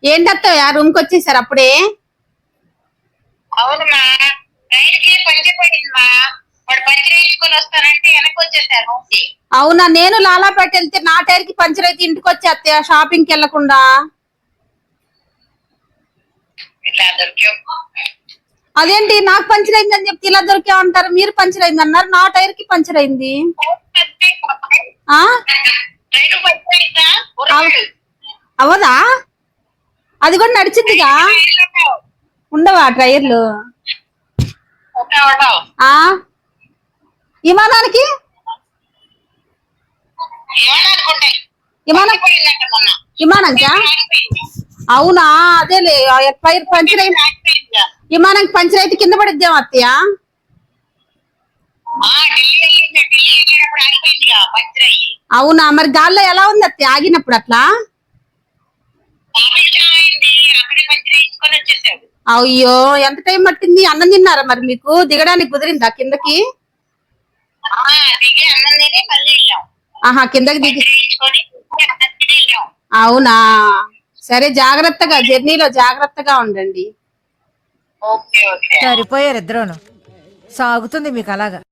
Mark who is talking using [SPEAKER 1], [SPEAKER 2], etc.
[SPEAKER 1] ఏంటత్తయ్య room కి వచ్చేసారు అప్పుడే?
[SPEAKER 2] అవునమ్మా, రైట్ కి పంచి పడిందమ్మా. వాడు పంచి వేయించుకొని వస్తానంటే వెనక్కి వచ్చేసారు రూమ్ కి.
[SPEAKER 1] అవునా, నేను లాలాపేట వెళ్తే నా టైర్ కి పంచర్ అయితే ఇంటికి వచ్చే అత్తయ్య, షాపింగ్ కి వెళ్లకుండా.
[SPEAKER 2] ఇట్లా దొరికావు.
[SPEAKER 1] అదేంటి నాకు పంచర్ అయిందని చెప్తే ఇలా దొరికా అంటారు? మీరు పంచర్ అయింది అన్నారు, నా టైర్ కి పంచర్ అయింది. ఆ
[SPEAKER 2] రైలు పంచి అయిందా?
[SPEAKER 1] అవదా? అది కూడా నడిచిద్దిగా. ఉండవా టైర్లు? ఆ విమానానికి విమానంకా? అవునా, అదేలే పైర్ పంచర్ అయింది. విమానానికి పంచర్ అయితే కింద పడిద్దాం అత్తయ్య. అవునా, మరి గాల్లో ఎలా ఉంది అత్తయ్య ఆగినప్పుడు అట్లా? అయ్యో, ఎంత టైం పట్టింది? అన్నం తిన్నారా మరి? మీకు దిగడానికి కుదిరిందా కిందకి? ఆహా, కిందకి దిగి. అవునా, సరే, జాగ్రత్తగా జర్నీలో జాగ్రత్తగా ఉండండి.
[SPEAKER 3] సరిపోయారు ఇద్దరును. సాగుతుంది మీకు అలాగా.